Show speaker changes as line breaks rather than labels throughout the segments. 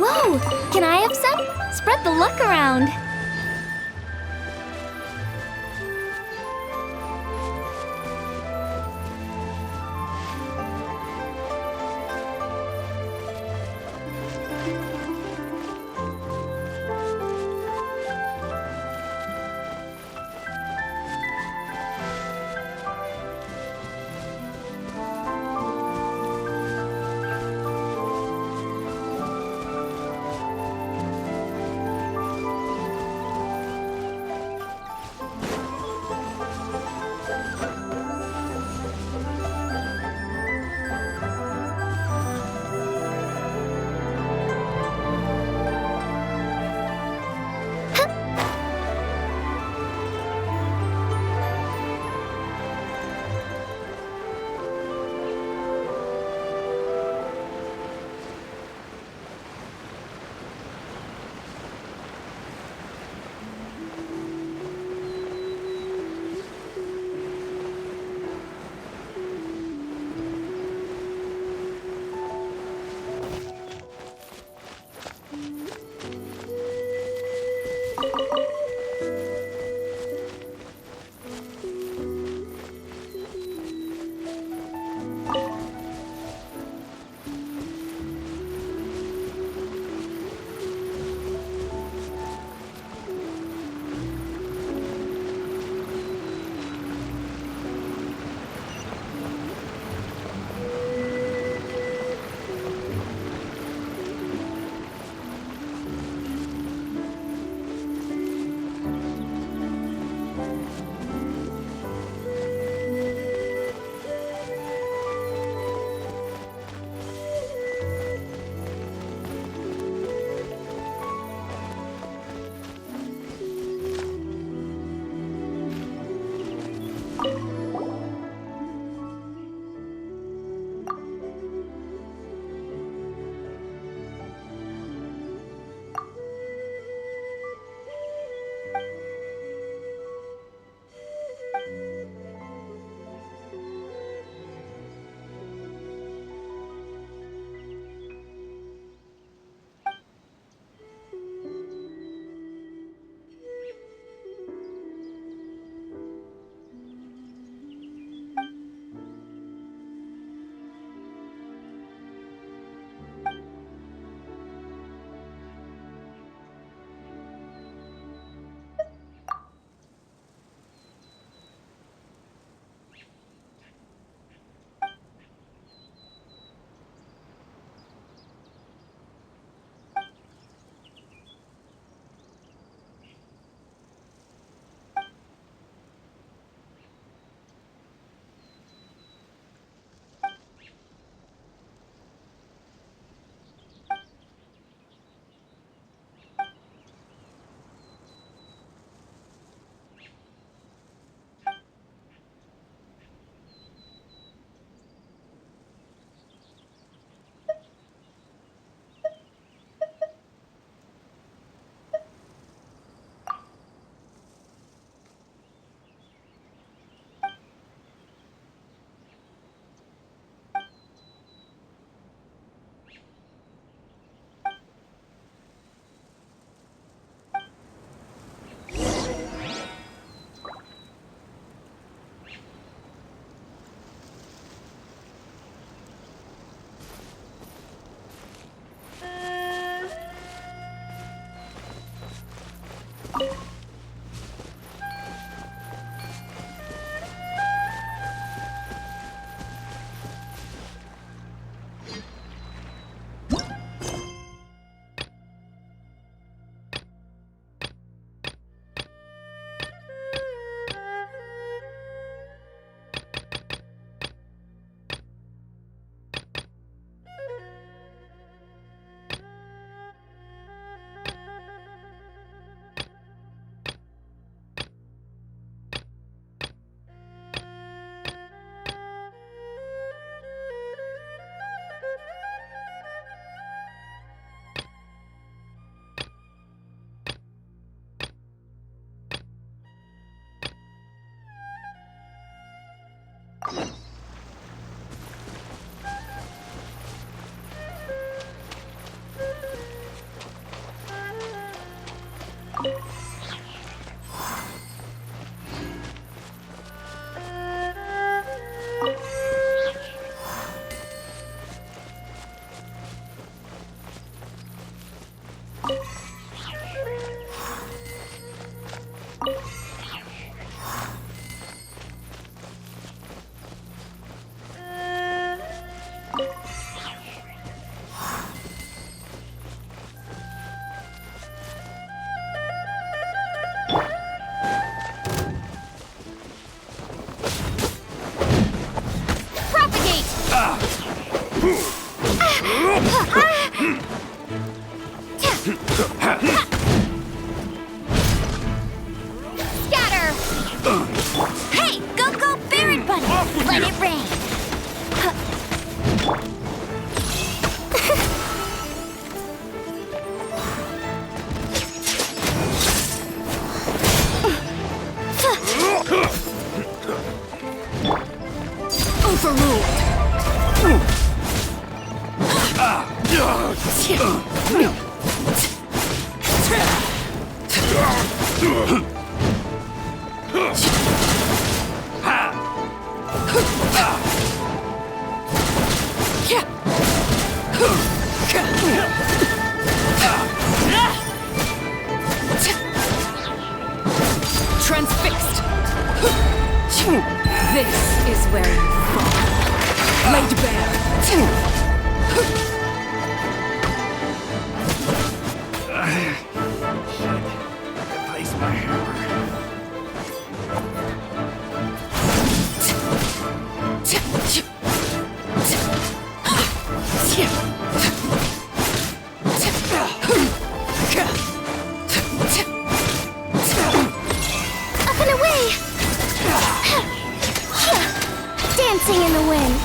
Whoa! Can I have some? Spread the luck around. Scatter! Hey, go, Barret Bunny! Let it rain! Overruled!
Transfixed! This is where you fall. Laid bare.
Replace my hammer.
Up and away! Dancing in the wind.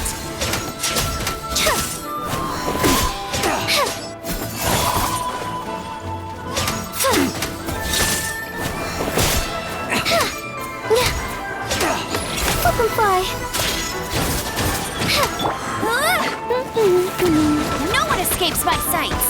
Up and fly. No one escapes my sights.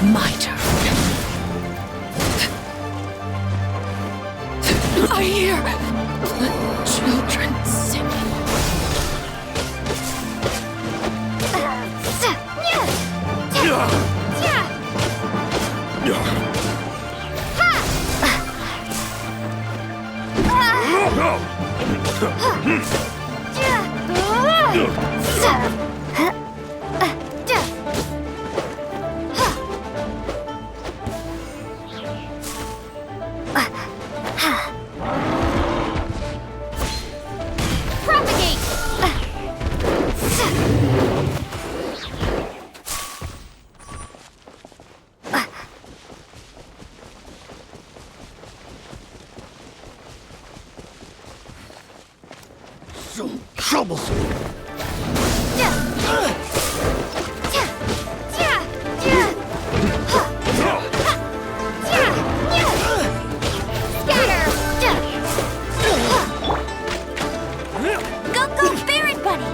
My turn. I hear children singing.
So troublesome.
Go, Barret Bunny!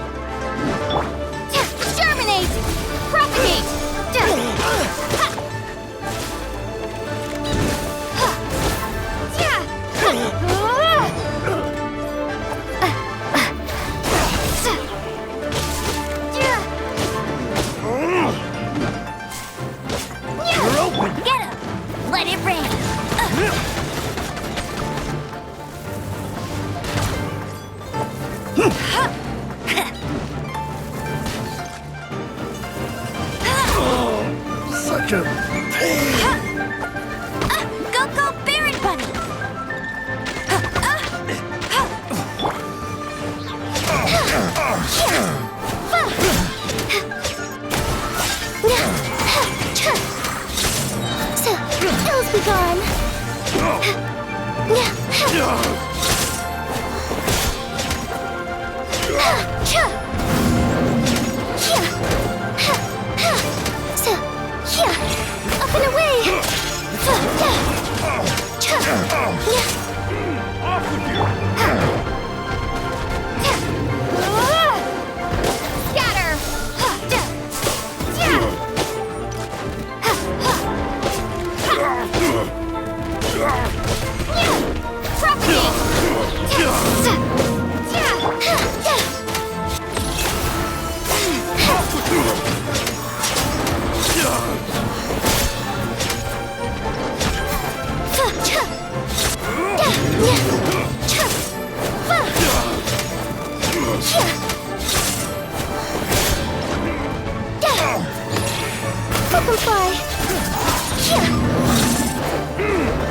Germinate! Propagate!
You're open.
Get him! Let it rain!
Such a pain.
Go, Barret Bunny!
be gone. Up and away!
Off with you!
Scatter!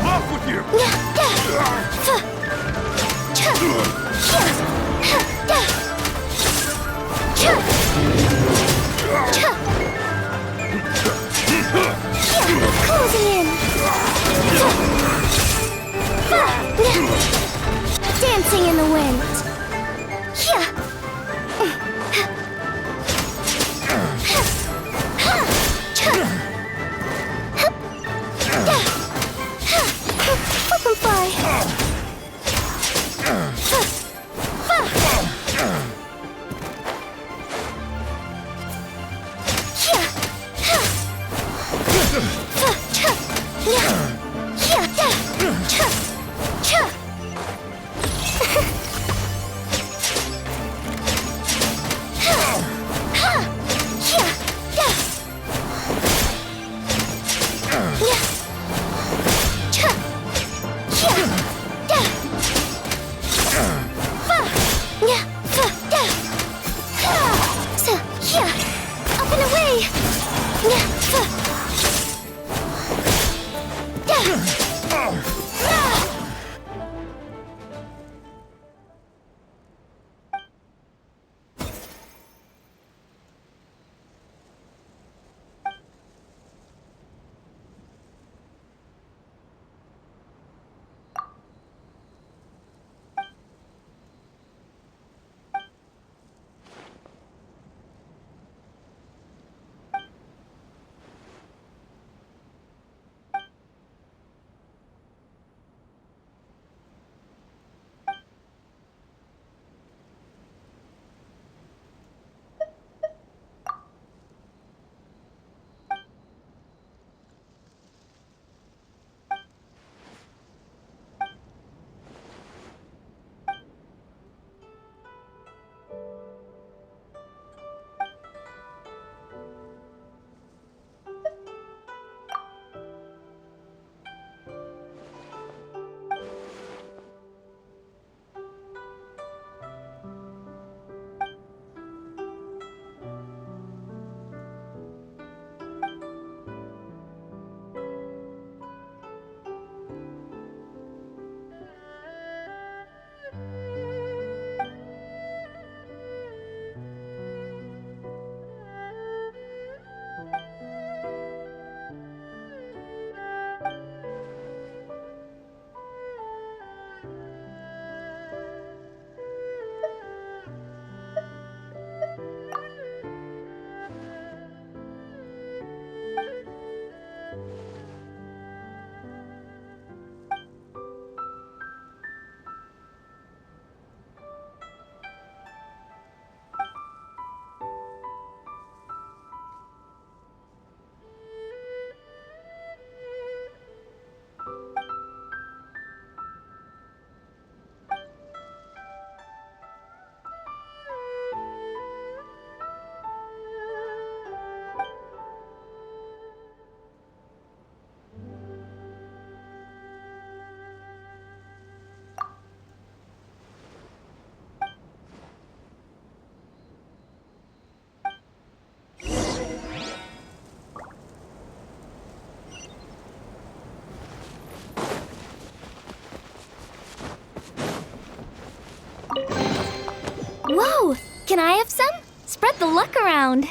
Off with you!
Closing in. Dancing in the wind. Open fly. Up and away. Whoa! Can I have some? Spread the luck around.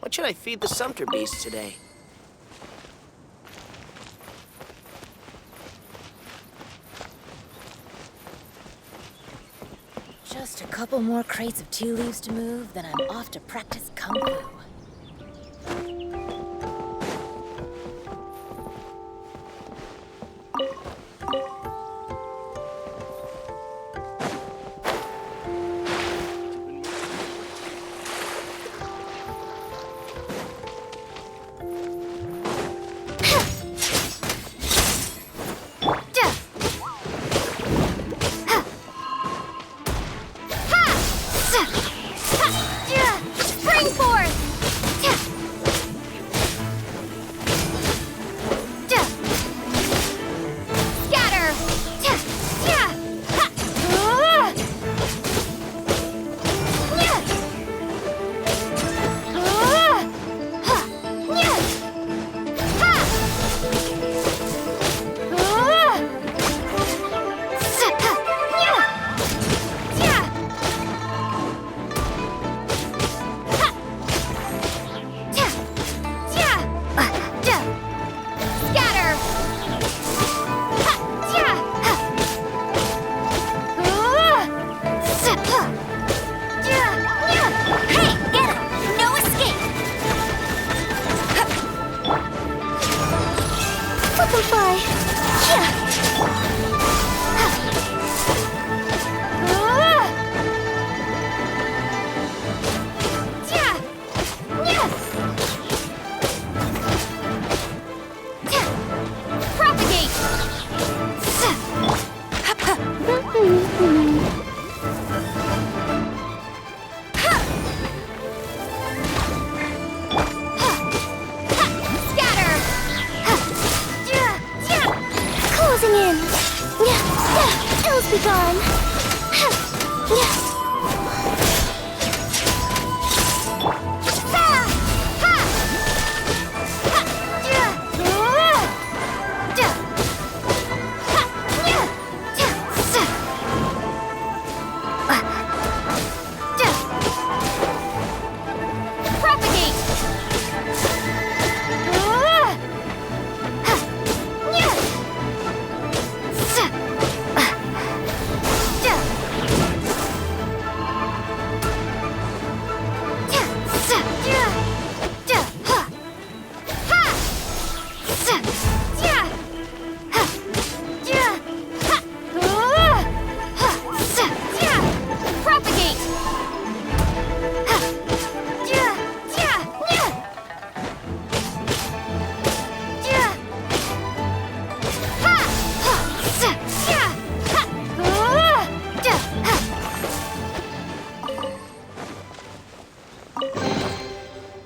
What should I feed the sumpter beast today?
Just a couple more crates of tea leaves to move, then I'm off to practice kung fu.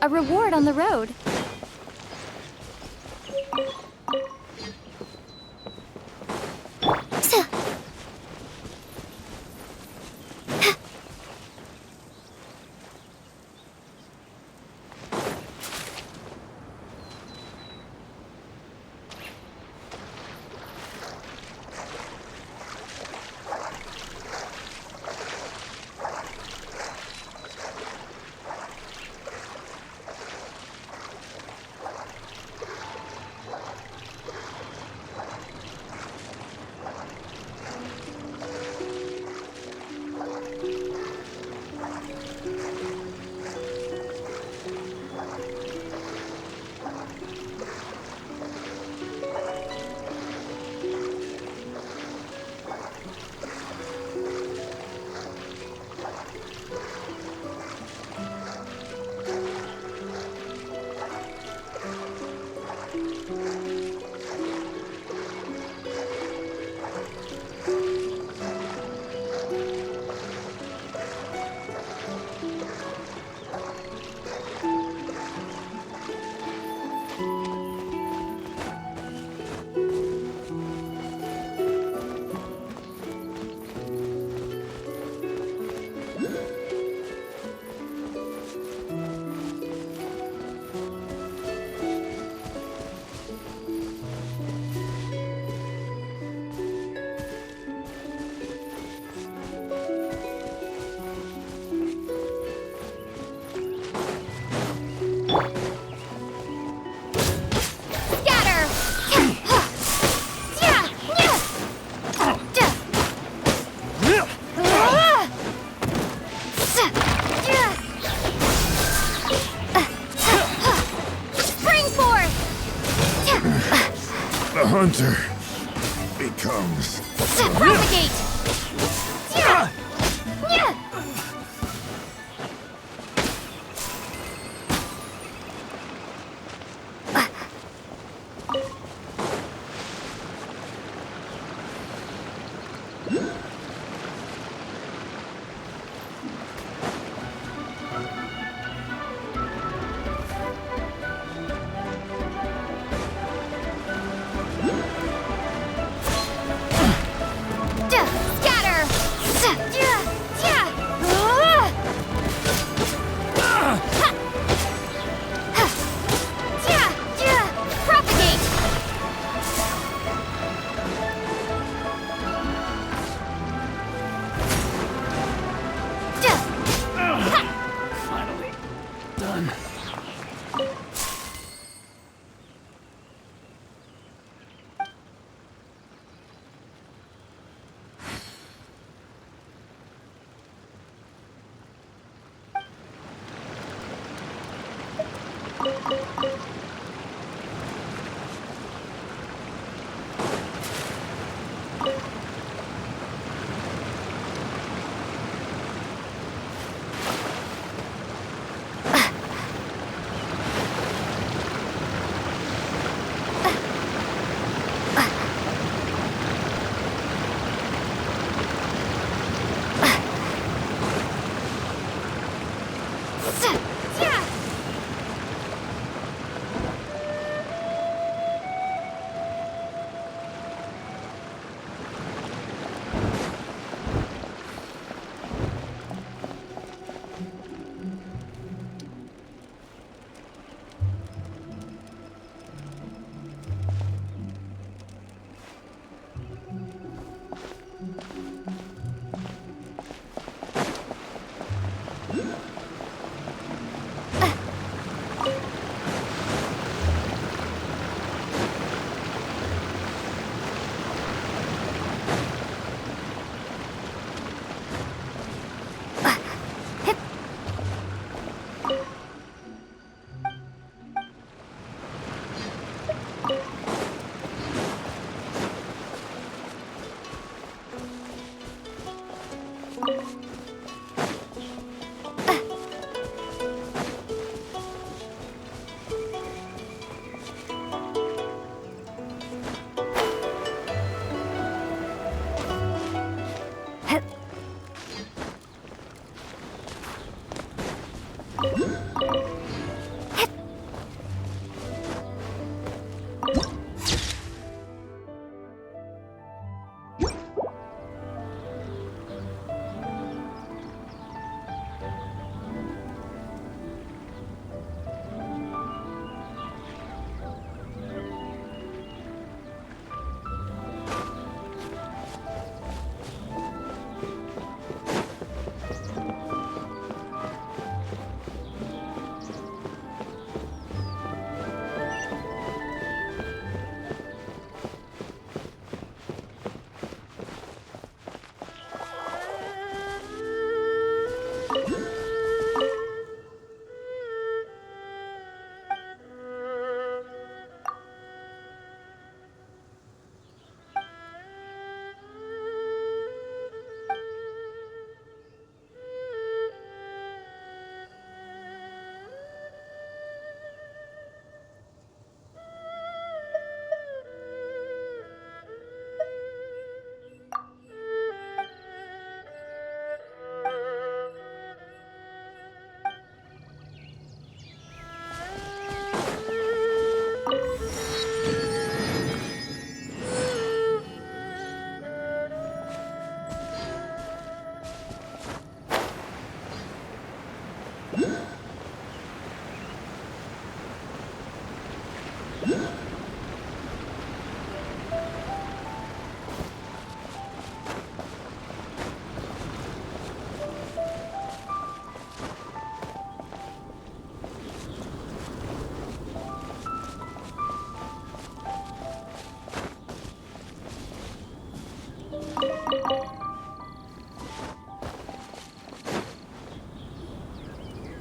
A reward on the road.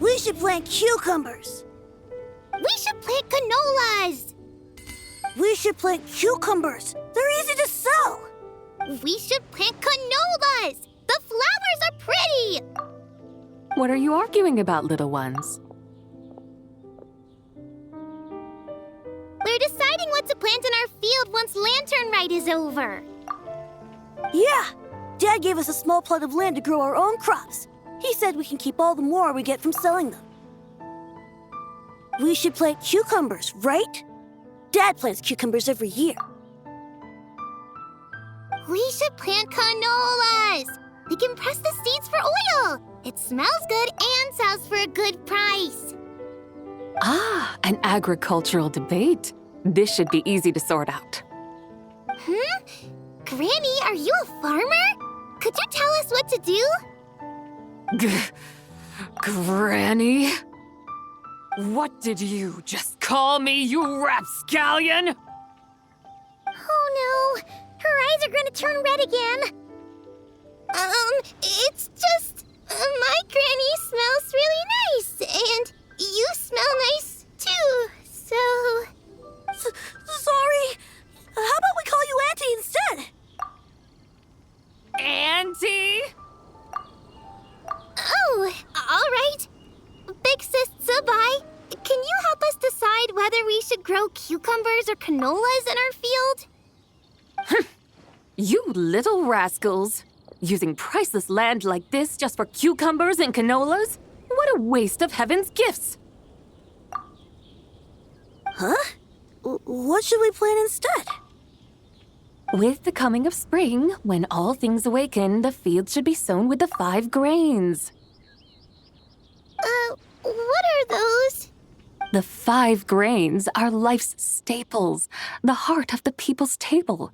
We should plant cucumbers.
We should plant canolas.
We should plant cucumbers. They're easy to sell.
We should plant canolas. The flowers are pretty.
What are you arguing about, little ones?
We're deciding what to plant in our field once Lantern Rite is over.
Yeah. Dad gave us a small plot of land to grow our own crops. He said we can keep all the more we get from selling them. We should plant cucumbers, right? Dad plants cucumbers every year.
We should plant canolas. We can press the seeds for oil. It smells good and sells for a good price.
Ah, an agricultural debate. This should be easy to sort out.
Granny, are you a farmer? Could you tell us what to do?
Granny? What did you just call me, you rapscallion?
Oh no, her eyes are gonna turn red again. It's just, my granny smells really nice, and you smell nice too, so...
Sorry. How about we call you Auntie instead?
Auntie?
Oh, all right. Big sis Sabai, can you help us decide whether we should grow cucumbers or canolas in our field?
You little rascals. Using priceless land like this just for cucumbers and canolas? What a waste of heaven's gifts!
Huh? What should we plant instead?
With the coming of spring, when all things awaken, the fields should be sown with the 5 grains.
What are those?
The 5 grains are life's staples, the heart of the people's table.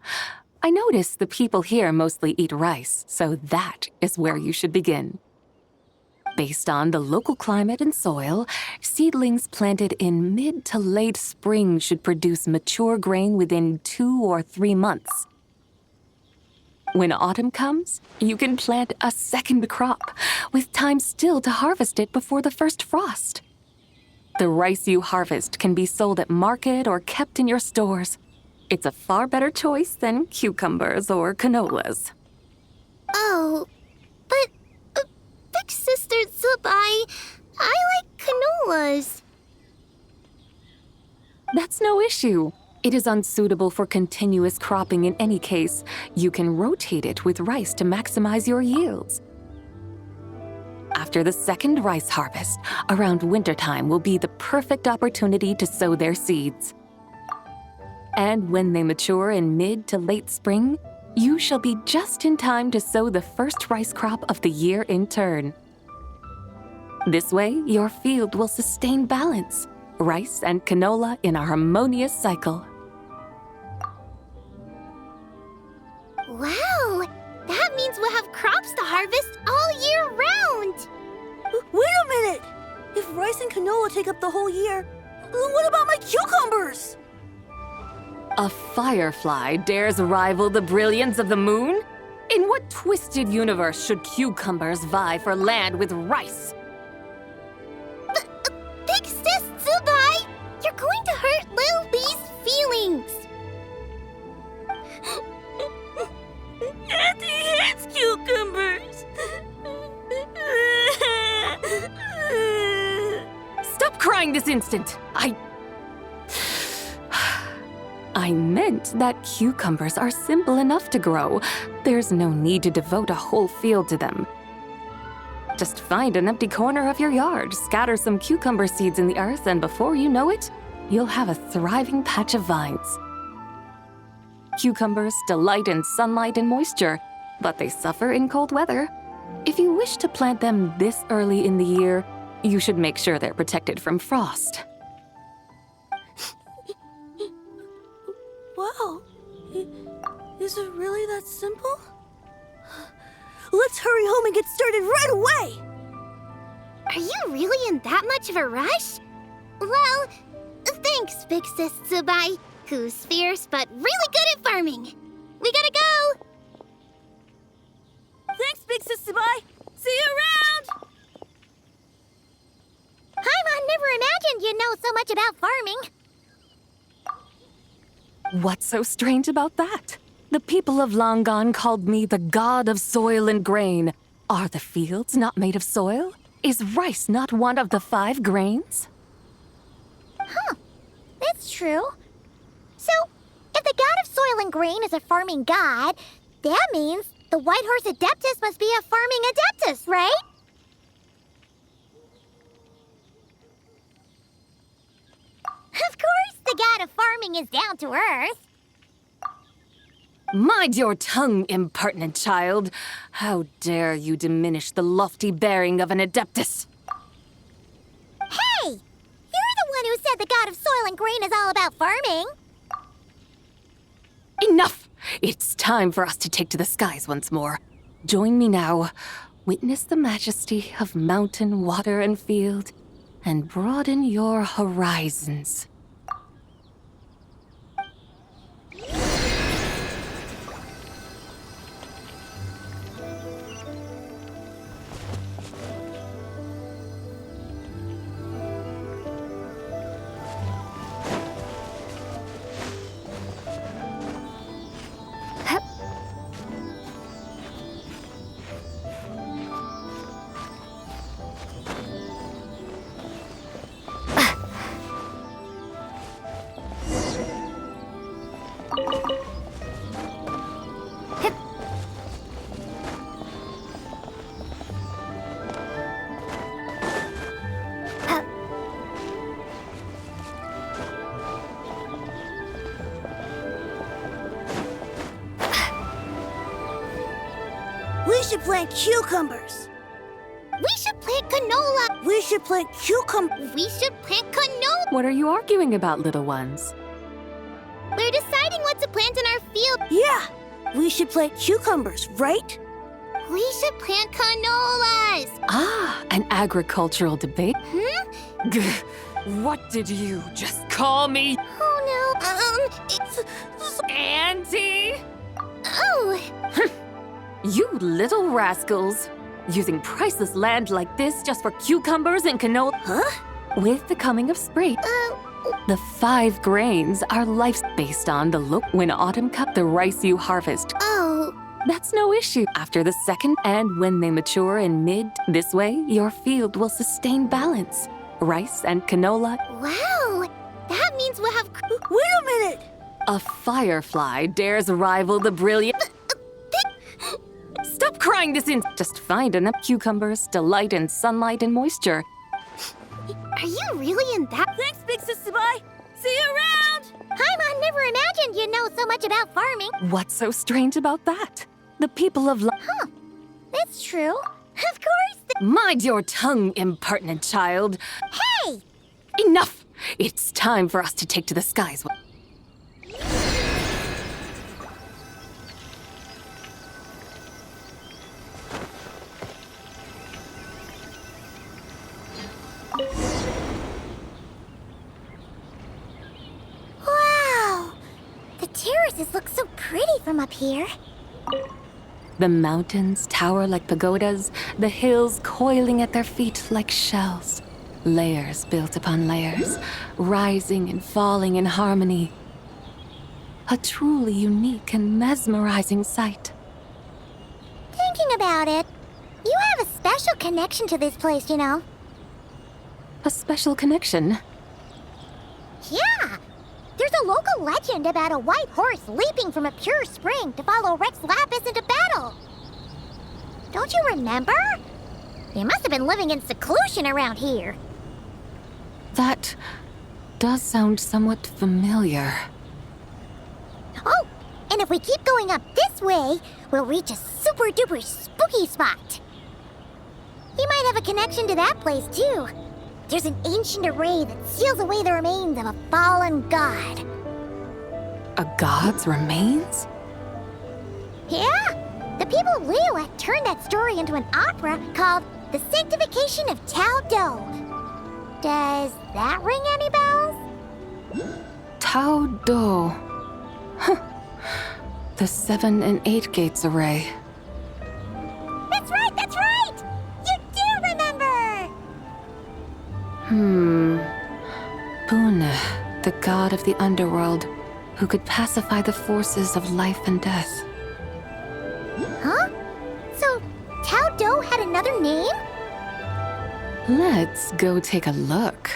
I notice the people here mostly eat rice, so that is where you should begin. Based on the local climate and soil, seedlings planted in mid to late spring should produce mature grain within 2 or 3 months. When autumn comes, you can plant a second crop, with time still to harvest it before the first frost. The rice you harvest can be sold at market or kept in your stores. It's a far better choice than cucumbers or canolas.
Oh, but
issue. It is unsuitable for continuous cropping in any case. You can rotate it with rice to maximize your yields. After the second rice harvest, around wintertime will be the perfect opportunity to sow their seeds. And when they mature in mid to late spring, you shall be just in time to sow the first rice crop of the year in turn. This way, your field will sustain balance, rice and canola in a harmonious cycle.
Wow! That means we'll have crops to harvest all year round!
Wait a minute! If rice and canola take up the whole year, what about my cucumbers?
A firefly dares rival the brilliance of the moon? In what twisted universe should cucumbers vie for land with rice?
Big Sis Zubai! You're going to hurt Lil Bee's feelings!
Auntie hates cucumbers!
Stop crying this instant! I meant that cucumbers are simple enough to grow. There's no need to devote a whole field to them. Just find an empty corner of your yard, scatter some cucumber seeds in the earth, and before you know it, you'll have a thriving patch of vines. Cucumbers delight in sunlight and moisture, but they suffer in cold weather. If you wish to plant them this early in the year, you should make sure they're protected from frost.
Wow. Is it really that simple? Let's hurry home and get started right away!
Are you really in that much of a rush? Well, thanks, Big Sis Zubai, who's fierce but really good at farming. We gotta go!
Thanks, Big Sis Zubai! See you around!
Paimon never imagined you'd know so much about farming.
What's so strange about that? The people of Longon called me the god of soil and grain. Are the fields not made of soil? Is rice not one of the 5 grains?
That's true. So, if the god of soil and grain is a farming god, that means the White Horse Adeptus must be a farming adeptus, right? Of course, the god of farming is down to earth.
Mind your tongue, impertinent child. How dare you diminish the lofty bearing of an adeptus?
Hey! You're the one who said the god of soil and grain is all about farming.
Enough! It's time for us to take to the skies once more. Join me now. Witness the majesty of mountain, water, and field, and broaden your horizons.
We should plant cucumbers!
We should plant canola.
We should plant cucumbers!
We should plant canola.
What are you arguing about, little ones?
We're deciding what to plant in our field.
Yeah! We should plant cucumbers, right?
We should plant canolas.
Ah, an agricultural debate?
Hmm?
Gah, what did you just call me?
Oh no. It's.
Auntie?
Oh.
You little rascals. Using priceless land like this just for cucumbers and canola.
Huh?
With the coming of spring, the 5 grains are life based on the look when autumn cut the rice you harvest.
Oh.
That's no issue. After the second, and when they mature in mid, this way, your field will sustain balance. Rice and canola.
Wow. That That means we'll have...
Wait a minute!
A firefly dares rival the brilliant... Stop crying this in... Just find enough cucumbers, delight in sunlight and moisture.
Are you really in that...
Thanks, Big Sister Bye! See you around!
Paimon never imagined you'd know so much about farming.
What's so strange about that? The people of...
Huh. That's true. Of course.
Mind your tongue, impertinent child.
Hey!
Enough! It's time for us to take to the skies.
Wow! The terraces look so pretty from up here.
The mountains tower like pagodas, the hills coiling at their feet like shells. Layers built upon layers, rising and falling in harmony. A truly unique and mesmerizing sight.
Thinking about it, you have a special connection to this place, you know.
A special connection.
Yeah! There's a local legend about a white horse leaping from a pure spring to follow Rex Lapis into battle. Don't you remember? You must have been living in seclusion around here.
That does sound somewhat familiar.
Oh, and if we keep going up this way, we'll reach a super-duper spooky spot. You might have a connection to that place, too. There's an ancient array that seals away the remains of a fallen god.
A god's remains?
Yeah, the people of Liyue turned that story into an opera called The Sanctification of Tao Do. Does that ring any bells?
Tao Do. Huh. The 7 and 8 gates array.
That's right, that's right! You do remember!
Bune, the god of the underworld, who could pacify the forces of life and death.
Huh? So, Tao Do had another name?
Let's go take a look.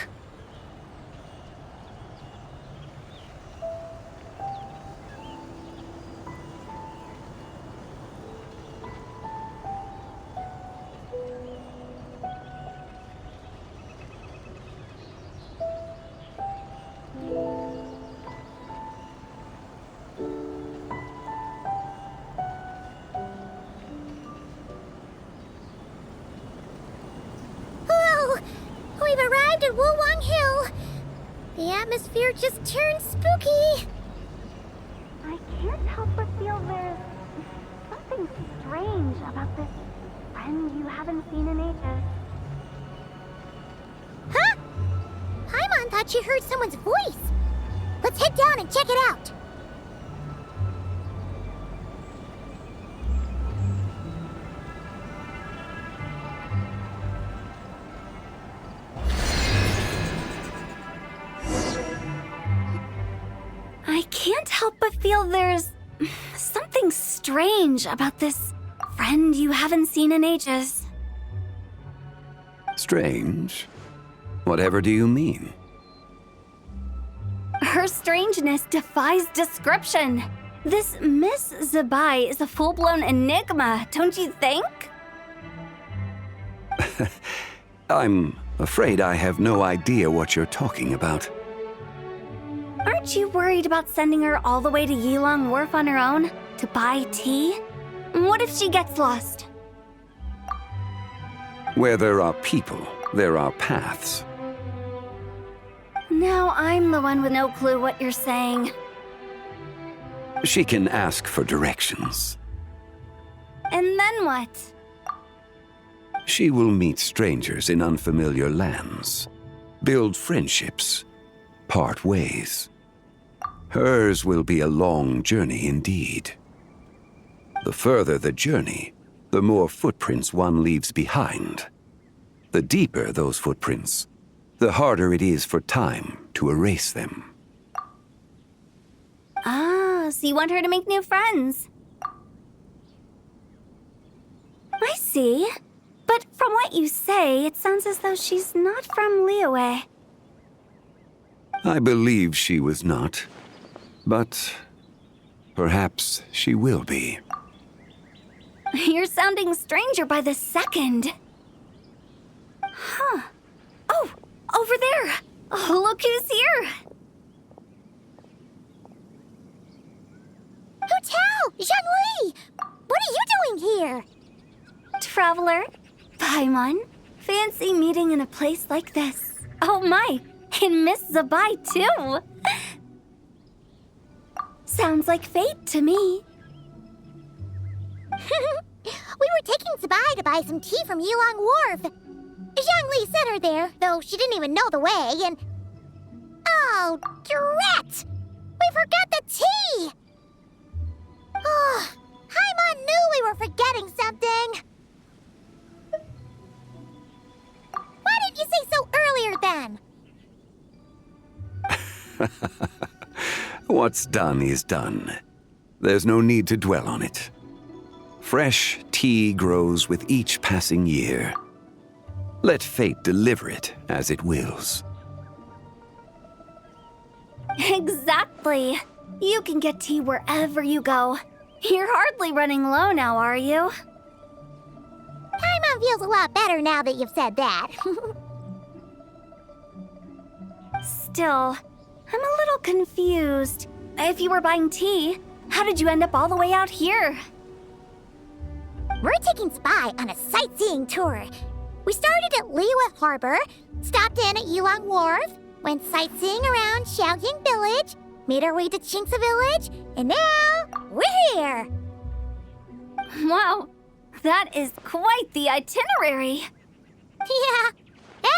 Whoa! We've arrived at Wulwang Hill. The atmosphere just turned spooky.
I can't help but feel there's something strange about this friend you haven't seen in ages.
Huh? Paimon thought she heard someone's voice. Let's head down and check it out.
I can't help but feel there's something strange about this friend you haven't seen in ages.
Strange? Whatever do you mean?
Her strangeness defies description. This Miss Zabai is a full-blown enigma, don't you think?
I'm afraid I have no idea what you're talking about.
Aren't you worried about sending her all the way to Yilong Wharf on her own to buy tea? What if she gets lost?
Where there are people, there are paths.
Now I'm the one with no clue what you're saying.
She can ask for directions.
And then what?
She will meet strangers in unfamiliar lands, build friendships, part ways. Hers will be a long journey indeed. The further the journey, the more footprints one leaves behind. The deeper those footprints, the harder it is for time to erase them.
Ah, so you want her to make new friends. I see. But from what you say, it sounds as though she's not from Liyue.
I believe she was not. But perhaps she will be.
You're sounding stranger by the second. Huh. Oh, over there. Oh, look who's here.
Hotel! Zhongli! What are you doing here?
Traveler, Paimon, fancy meeting in a place like this. Oh my, and Miss Zabai too. Sounds like fate to me.
We were taking Zabai to buy some tea from Yilong Wharf. Zhongli sent her there, though she didn't even know the way, and... Oh, drat! We forgot the tea! Oh, Paimon knew we were forgetting something. Why didn't you say so earlier then?
What's done is done. There's no need to dwell on it. Fresh tea grows with each passing year. Let fate deliver it as it wills.
Exactly. You can get tea wherever you go. You're hardly running low now, are you?
Paimon feels a lot better now that you've said that.
Still, I'm a little confused. If you were buying tea, how did you end up all the way out here?
We're taking Spy on a sightseeing tour. We started at Liyue Harbor, stopped in at Yilong Wharf, went sightseeing around Xiaoying Village, made our way to Qingce Village, and now we're here.
Wow, that is quite the itinerary.
Yeah,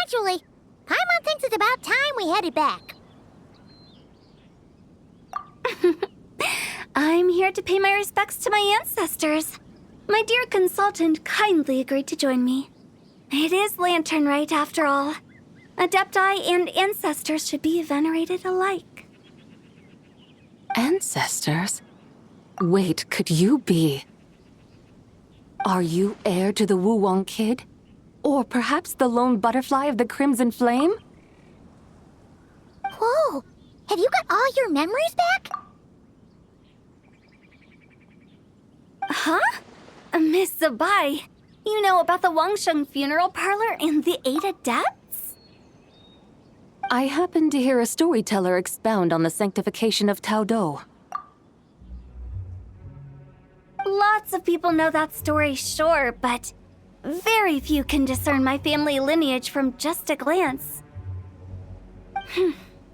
actually, Paimon thinks it's about time we headed back.
I'm here to pay my respects to my ancestors. My dear consultant kindly agreed to join me. It is Lantern Rite, after all. Adepti and ancestors should be venerated alike.
Ancestors? Wait, could you be? Are you heir to the Wu Wong kid? Or perhaps the lone butterfly of the Crimson Flame?
Whoa, have you got all your memories back?
Huh? Miss Zabai, you know about the Wangsheng funeral parlor and the 8 adepts?
I happened to hear a storyteller expound on the sanctification of Tao Do.
Lots of people know that story, sure, but very few can discern my family lineage from just a glance.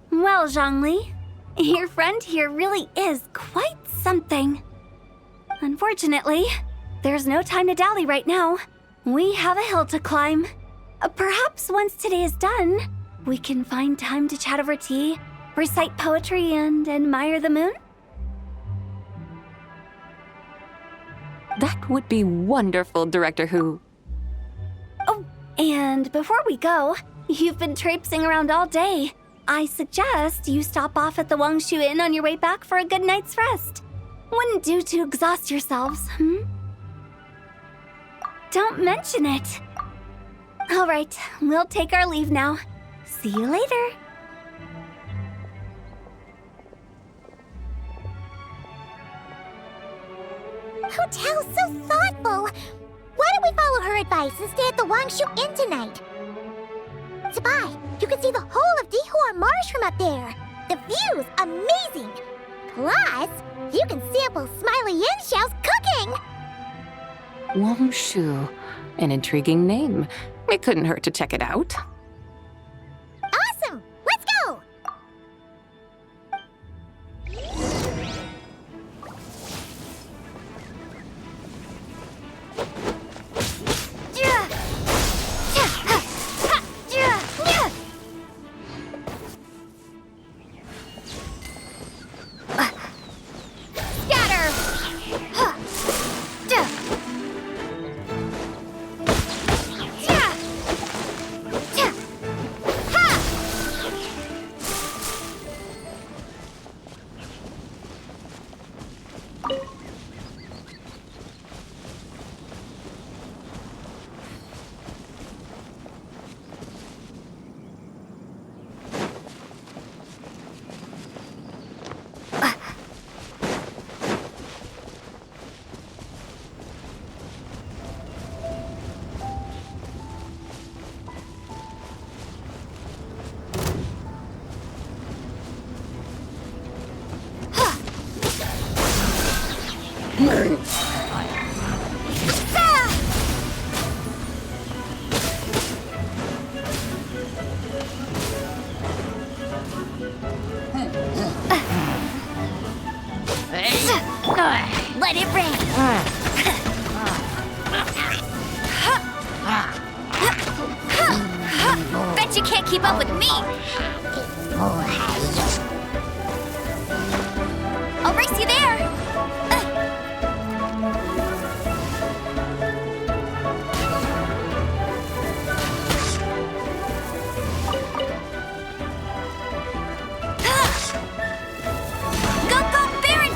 Well, Zhongli, your friend here really is quite something. Unfortunately, there's no time to dally right now. We have a hill to climb. Perhaps once today is done, we can find time to chat over tea, recite poetry, and admire the moon?
That would be wonderful, Director Hu.
Oh, and before we go, you've been traipsing around all day. I suggest you stop off at the Wangshu Inn on your way back for a good night's rest. Wouldn't do to exhaust yourselves, Don't mention it. All right, we'll take our leave now. See you later.
Hotel's so thoughtful. Why don't we follow her advice and stay at the Wangshu Inn tonight? Zabai, you can see the whole of Dihua Marsh from up there. The view's amazing. Plus, you can sample Smiley Yin Xiao's cooking.
Wangshu, an intriguing name. It couldn't hurt to check it out.
Awesome! Let's go! Scatter!
She can't keep up with me! I'll race you there! Go, go, Baron!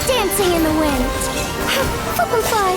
Dancing in the wind. Flip and fly.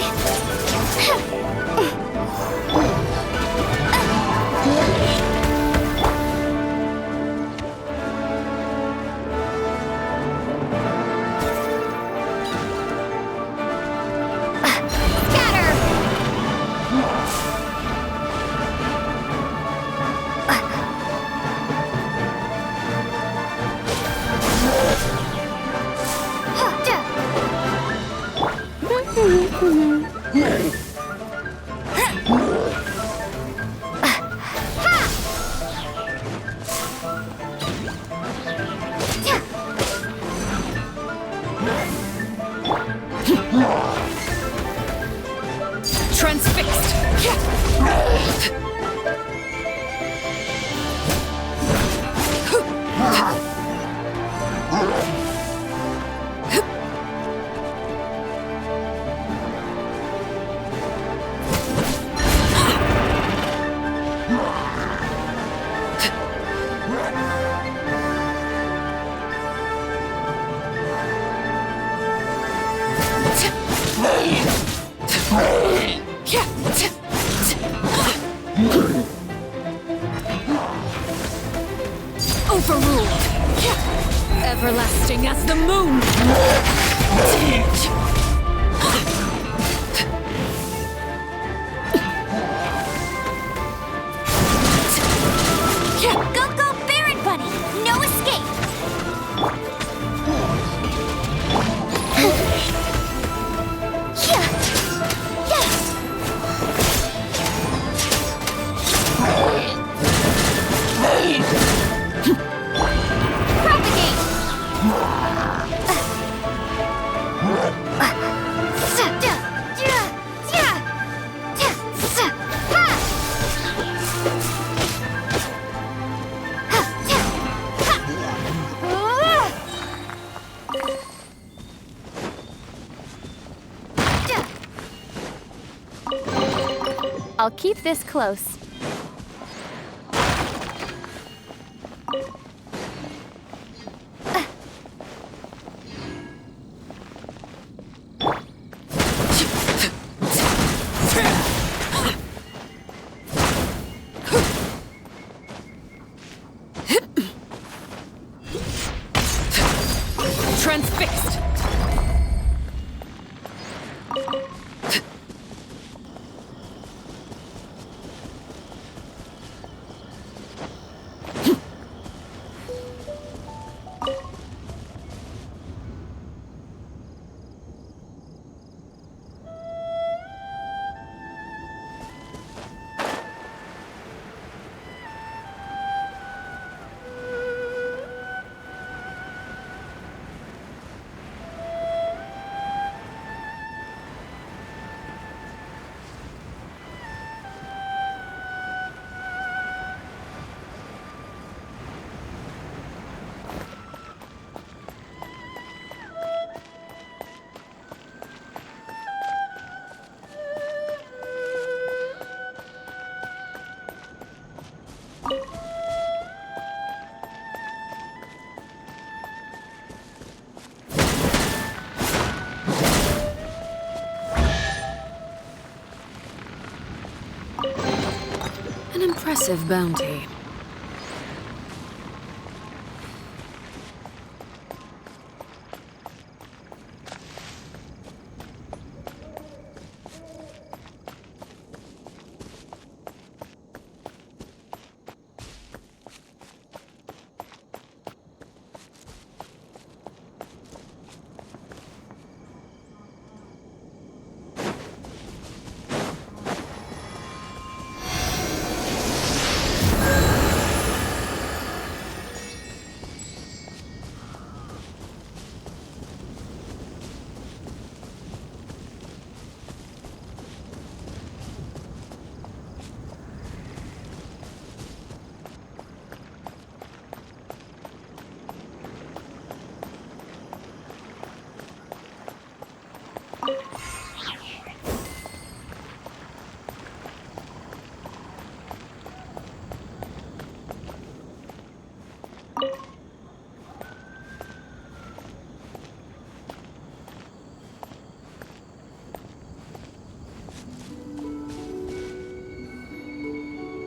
Transfixed! Overruled! Everlasting as the moon!
Go, go, Baron Bunny! No escape!
I'll keep this close.
Transfixed! An impressive bounty.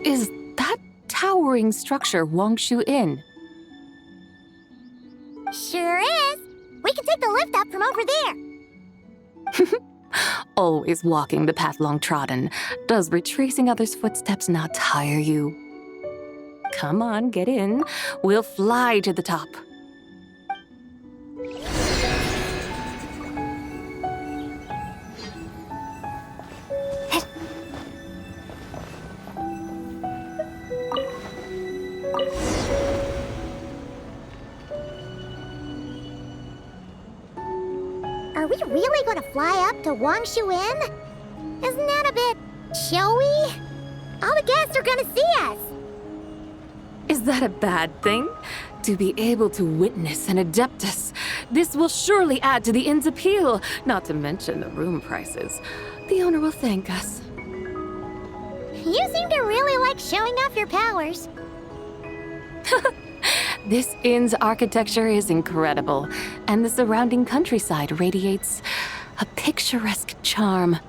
Is that towering structure Wangshu Inn?
Sure is. We can take the lift up from over there.
Always walking the path long trodden. Does retracing others' footsteps not tire you? Come on, get in. We'll fly to the top.
Are we really going to fly up to Wangshu Inn? Isn't that a bit showy? All the guests are going to see us.
Is that a bad thing? To be able to witness an Adeptus. This will surely add to the inn's appeal, not to mention the room prices. The owner will thank us.
You seem to really like showing off your powers.
This inn's architecture is incredible, and the surrounding countryside radiates a picturesque charm.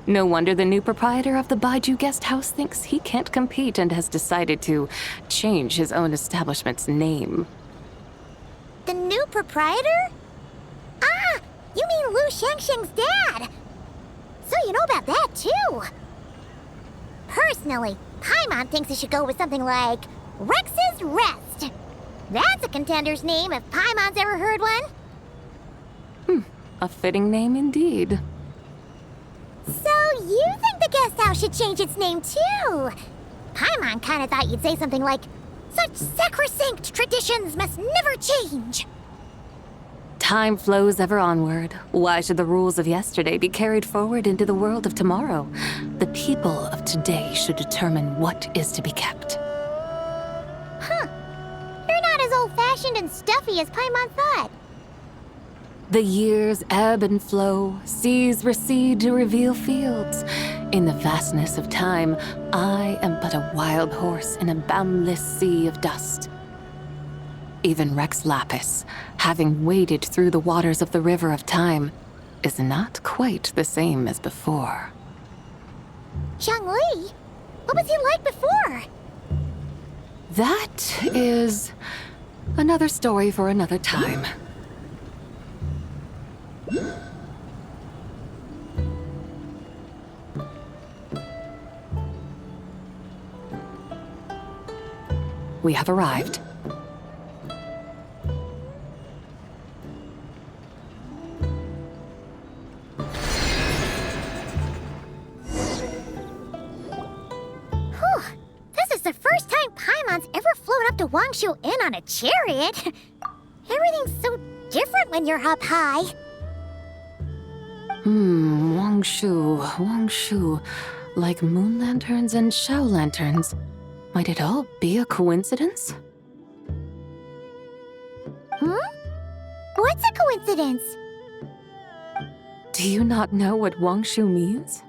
No wonder the new proprietor of the Baiju guest house thinks he can't compete and has decided to change his own establishment's name.
The new proprietor? Ah, you mean Lu Shengsheng's dad. So you know about that, too. Personally, Paimon thinks it should go with something like Rex's Rest. That's a contender's name if Paimon's ever heard one.
A fitting name indeed.
So you think the guest house should change its name, too? Paimon kinda thought you'd say something like, such sacrosanct traditions must never change.
Time flows ever onward. Why should the rules of yesterday be carried forward into the world of tomorrow? The people of today should determine what is to be kept.
Huh. You're not as old-fashioned and stuffy as Paimon thought.
The years ebb and flow, seas recede to reveal fields. In the vastness of time, I am but a wild horse in a boundless sea of dust. Even Rex Lapis, having waded through the waters of the river of time, is not quite the same as before.
Zhongli? What was he like before?
That is another story for another time. We have arrived.
Whew. This is the first time Paimon's ever flown up to Wangshu Inn on a chariot. Everything's so different when you're up high.
Wangshu. Like moon lanterns and shell lanterns. Might it all be a coincidence?
What's a coincidence?
Do you not know what Wangshu means?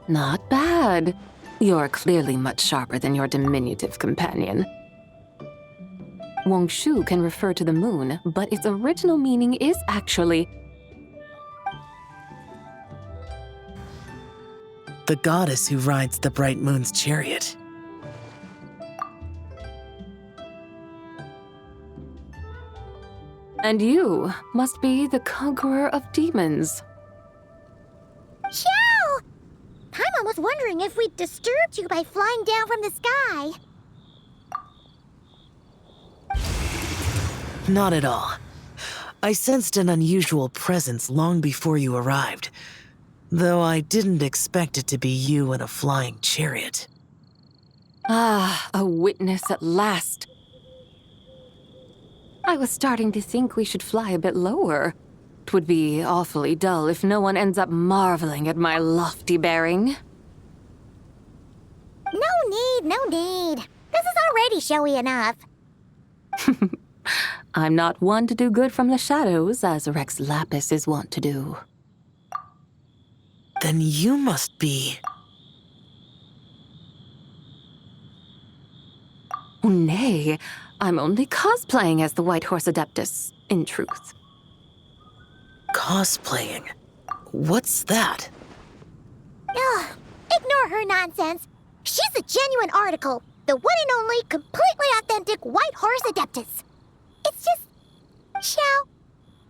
Not bad. You're clearly much sharper than your diminutive companion. Wangshu can refer to the moon, but its original meaning is actually
the goddess who rides the bright moon's chariot.
And you must be the conqueror of demons.
Xiao! Paimon was wondering if we'd disturbed you by flying down from the sky.
Not at all. I sensed an unusual presence long before you arrived, though I didn't expect it to be you in a flying chariot.
Ah, a witness at last. I was starting to think we should fly a bit lower. 'Twould be awfully dull if no one ends up marveling at my lofty bearing.
No need. This is already showy enough.
I'm not one to do good from the shadows, as Rex Lapis is wont to do.
Then you must be...
Nay, I'm only cosplaying as the White Horse Adeptus, in truth.
Cosplaying? What's that?
Ugh, more her nonsense. She's the genuine article, the one and only, completely authentic White Horse Adeptus. It's just... Xiao,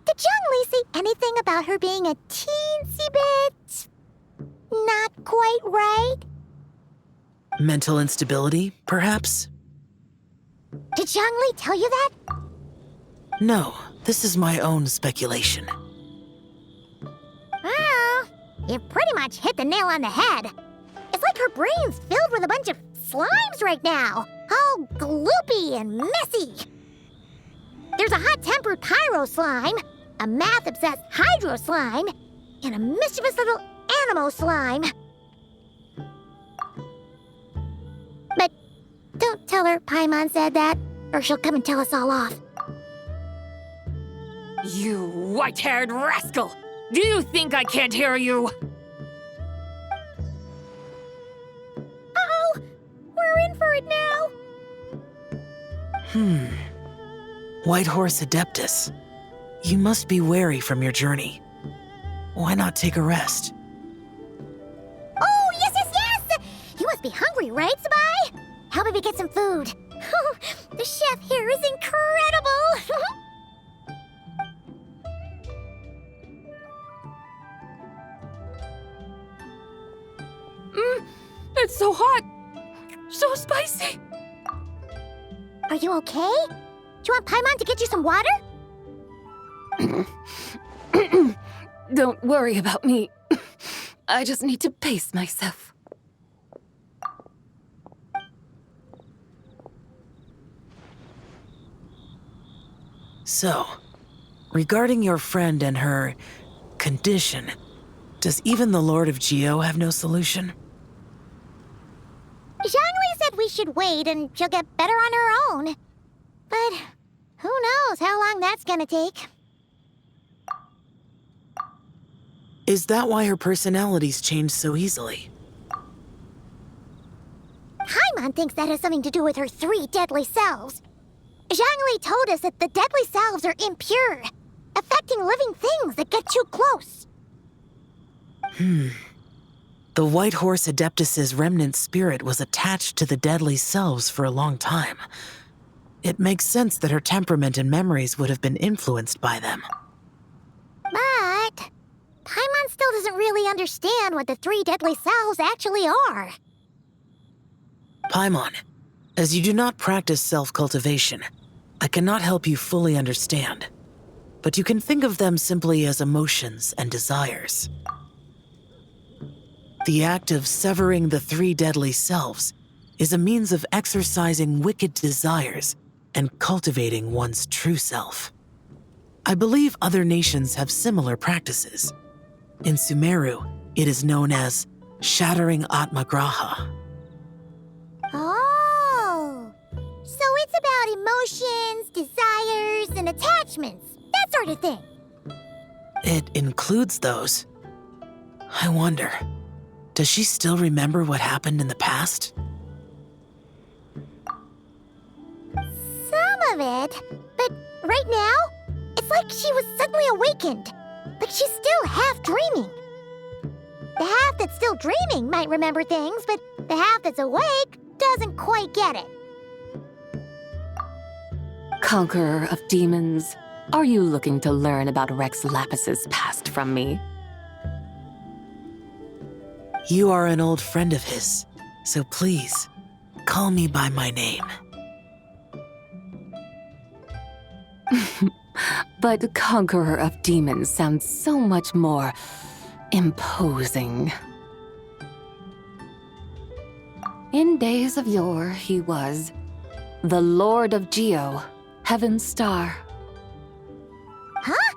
did Zhang Li say anything about her being a teensy bit... not quite right?
Mental instability, perhaps?
Did Zhang Li tell you that?
No, this is my own speculation.
Well, you pretty much hit the nail on the head. It's like her brain's filled with a bunch of slimes right now, all gloopy and messy. There's a hot-tempered pyro slime, a math-obsessed hydro slime, and a mischievous little animo slime. But don't tell her Paimon said that, or she'll come and tell us all off.
You white-haired rascal! Do you think I can't hear you?
Uh-oh! We're in for it now!
White Horse Adeptus. You must be weary from your journey. Why not take a rest?
Oh, yes, yes, yes! You must be hungry, right, Sabai? How about we get some food? The chef here is incredible!
It's so hot! So spicy!
Are you okay? Do you want Paimon to get you some water?
Don't worry about me. I just need to pace myself.
So, regarding your friend and her condition, does even the Lord of Geo have no solution?
Zhangli said we should wait and she'll get better on her own. But who knows how long that's gonna take.
Is that why her personalities change so easily?
Paimon thinks that has something to do with her 3 deadly selves. Zhangli told us that the deadly selves are impure, affecting living things that get too close.
The White Horse Adeptus's remnant spirit was attached to the deadly selves for a long time. It makes sense that her temperament and memories would have been influenced by them.
But Paimon still doesn't really understand what the 3 deadly selves actually are.
Paimon, as you do not practice self-cultivation, I cannot help you fully understand. But you can think of them simply as emotions and desires. The act of severing the 3 deadly selves is a means of exercising wicked desires and cultivating one's true self. I believe other nations have similar practices. In Sumeru, it is known as shattering Atmagraha.
Oh, so it's about emotions, desires, and attachments, that sort of thing.
It includes those. I wonder, does she still remember what happened in the past?
Some of it, but right now, it's like she was suddenly awakened. Like she's still half dreaming. The half that's still dreaming might remember things, but the half that's awake doesn't quite get it.
Conqueror of demons, are you looking to learn about Rex Lapis's past from me?
You are an old friend of his, so please, call me by my name.
But Conqueror of Demons sounds so much more imposing. In days of yore, he was the Lord of Geo, Heaven's Star.
Huh?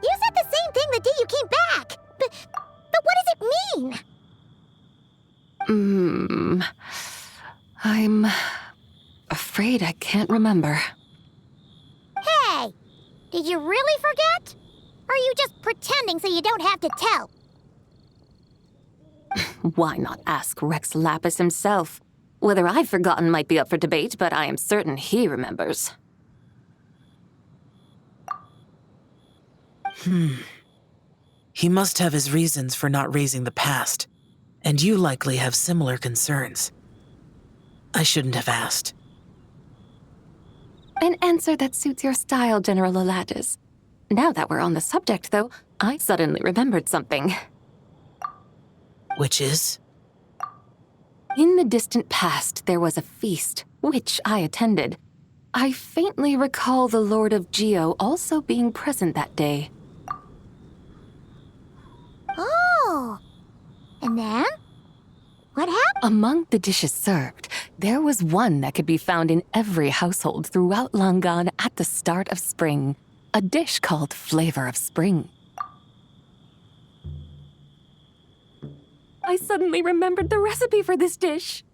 You said the same thing the day you came back. But what does it mean?
I'm afraid I can't remember.
Hey, did you really forget? Or are you just pretending so you don't have to tell?
Why not ask Rex Lapis himself? Whether I've forgotten might be up for debate, but I am certain he remembers.
He must have his reasons for not raising the past, And you likely have similar concerns. I shouldn't have asked.
An answer that suits your style, General Elatis. Now that we're on the subject, though, I suddenly remembered something.
Which is?
In the distant past, there was a feast, which I attended. I faintly recall the Lord of Geo also being present that day.
Oh! And then? What happened?
Among the dishes served, there was one that could be found in every household throughout Langan at the start of spring. A dish called Flavor of Spring. I suddenly remembered the recipe for this dish.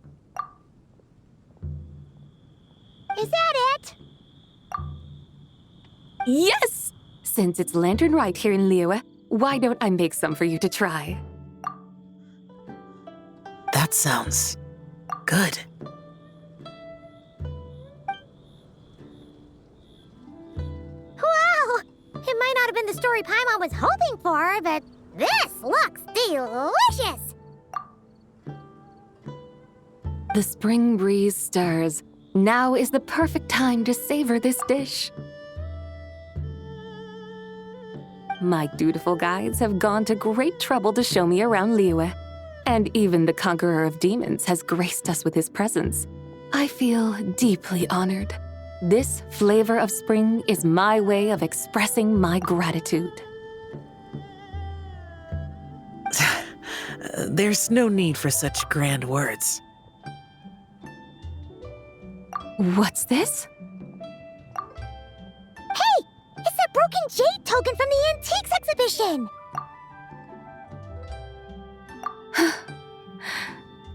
Is that it?
Yes! Since it's Lantern Rite here in Liyue, why don't I make some for you to try?
That sounds good.
Wow! It might not have been the story Paimon was hoping for, but this looks delicious!
The spring breeze stirs. Now is the perfect time to savor this dish. My dutiful guides have gone to great trouble to show me around Liyue. And even the Conqueror of Demons has graced us with his presence. I feel deeply honored. This Flavor of Spring is my way of expressing my gratitude.
There's no need for such grand words.
What's this?
Hey! It's that broken jade token from the Antiques exhibition!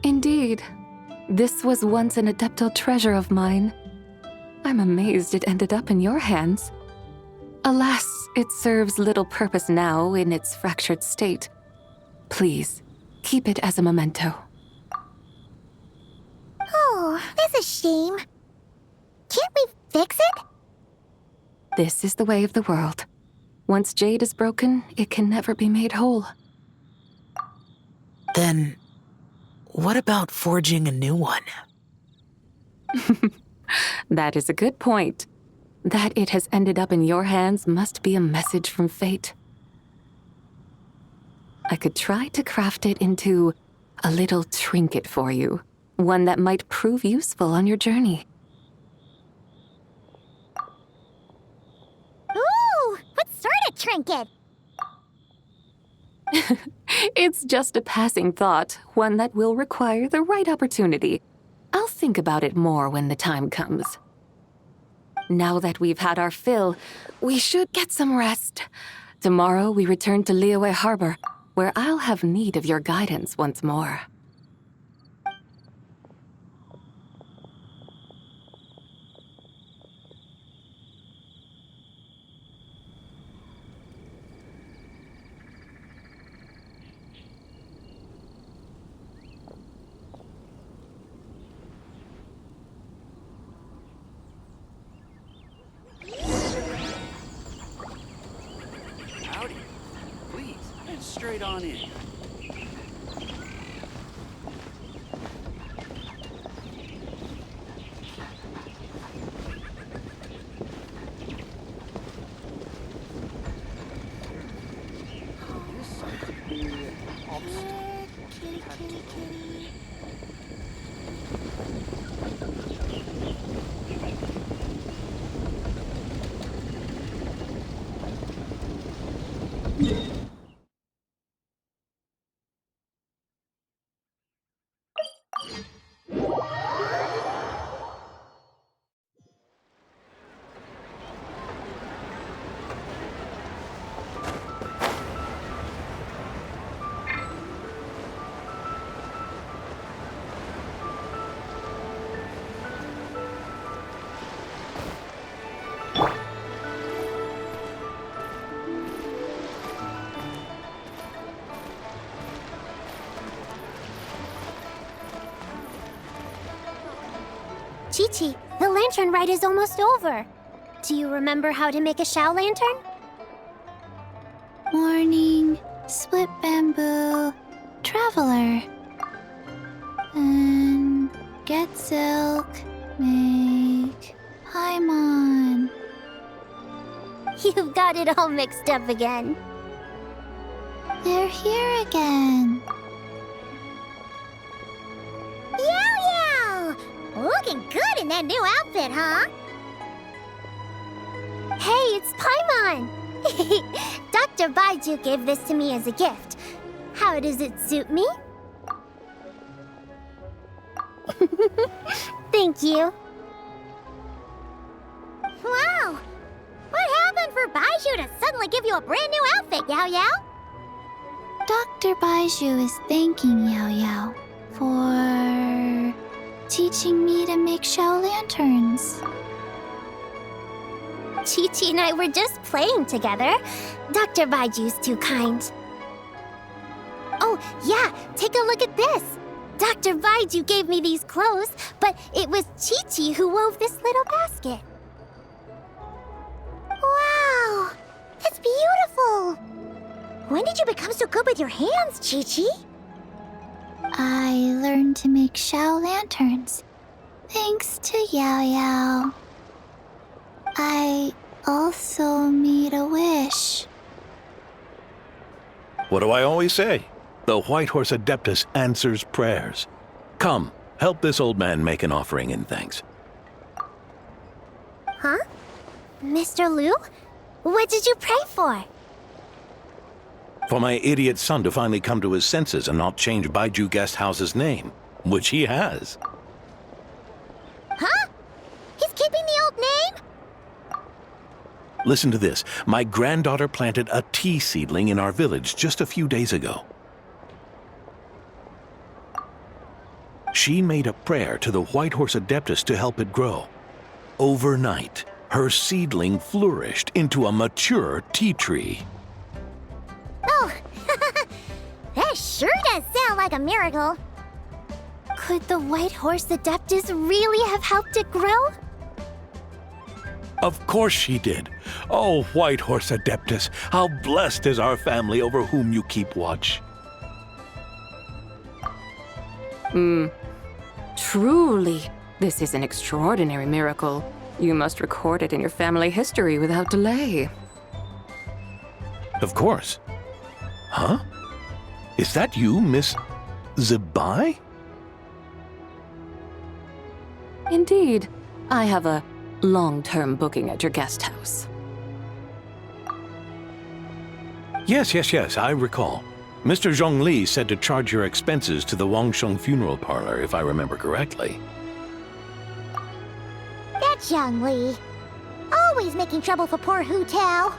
Indeed. This was once an Adeptal treasure of mine. I'm amazed it ended up in your hands. Alas, it serves little purpose now in its fractured state. Please, keep it as a memento.
Oh, that's a shame. Can't we fix it?
This is the way of the world. Once jade is broken, it can never be made whole.
Then, what about forging a new one?
That is a good point. That it has ended up in your hands must be a message from fate. I could try to craft it into a little trinket for you, one that might prove useful on your journey.
Ooh, what sort of trinket?
It's just a passing thought, one that will require the right opportunity. I'll think about it more when the time comes. Now that we've had our fill, we should get some rest. Tomorrow we return to Liyue Harbor, where I'll have need of your guidance once more.
Howdy. Please, head straight on in. This seems to be an obstacle.
Kitty, kitty, kitty. Chi-Chi, the lantern ride is almost over. Do you remember how to make a Shao lantern? Morning, split bamboo, traveler.
silk, make, Paimon.
You've got it all mixed up again.
They're here again.
Yow! Looking good in that new outfit, huh? Hey, it's Paimon! Dr. Baiju gave this to me as a gift. How does it suit me? Thank you. Wow! What happened for Baiju to suddenly give you a brand new outfit, Yao Yao?
Dr. Baiju is thanking Yao Yao for teaching me to make shell lanterns.
Chi-Chi and I were just playing together. Dr. Baiju's too kind. Oh, yeah, take a look at this. Dr. Baiju gave me these clothes, but it was Chi-Chi who wove this little basket. Wow, that's beautiful. When did you become so good with your hands, Chi-Chi?
I learned to make shell lanterns, thanks to Yao Yao. I also made a wish.
What do I always say? The White Horse Adeptus answers prayers. Come, help this old man make an offering in thanks.
Huh? Mr. Liu? What did you pray for?
For my idiot son to finally come to his senses and not change Baiju Guest House's name, which he has.
Huh? He's keeping the old name?
Listen to this. My granddaughter planted a tea seedling in our village just a few days ago. She made a prayer to the White Horse Adeptus to help it grow. Overnight, her seedling flourished into a mature tea tree.
Oh, that sure does sound like a miracle. Could the White Horse Adeptus really have helped it grow?
Of course she did. Oh, White Horse Adeptus, how blessed is our family over whom you keep watch.
Truly, this is an extraordinary miracle. You must record it in your family history without delay.
Of course. Huh? Is that you, Miss Zebai?
Indeed, I have a long-term booking at your guest house.
Yes, I recall. Mr. Zhongli said to charge your expenses to the Wangsheng funeral parlor, if I remember correctly.
That's Young Li. Always making trouble for poor Hu Tao.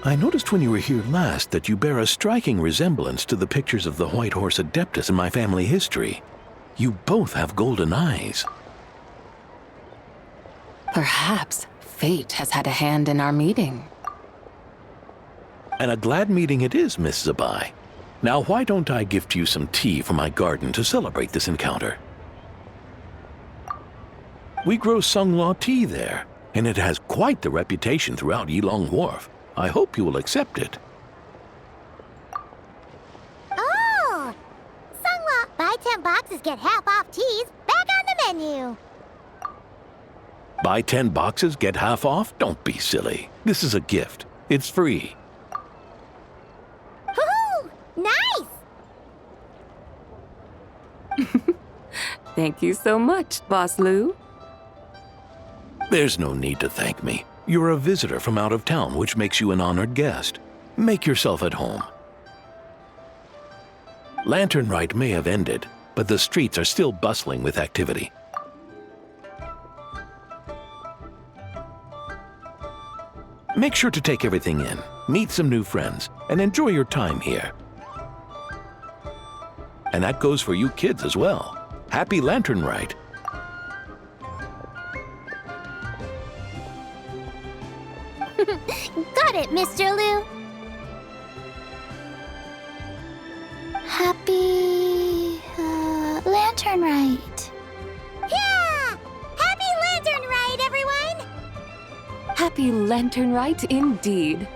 I noticed when you were here last that you bear a striking resemblance to the pictures of the White Horse Adeptus in my family history. You both have golden eyes.
Perhaps fate has had a hand in our meeting.
And a glad meeting it is, Miss Zebai. Now, why don't I gift you some tea from my garden to celebrate this encounter? We grow Sunglaw tea there, and it has quite the reputation throughout Yilong Wharf. I hope you will accept it.
Oh! Sunglaw, buy 10 boxes, get half off teas. Back on the menu.
Buy 10 boxes, get half off? Don't be silly. This is a gift. It's free.
Woohoo! Nice!
Thank you so much, Boss Liu.
There's no need to thank me. You're a visitor from out of town, which makes you an honored guest. Make yourself at home. Lantern Rite may have ended, but the streets are still bustling with activity. Make sure to take everything in, meet some new friends, and enjoy your time here. And that goes for you kids as well. Happy Lantern Rite.
Got it, Mr. Liu.
Happy Lantern Rite.
Yeah! Happy Lantern Rite, everyone!
Happy Lantern Rite indeed.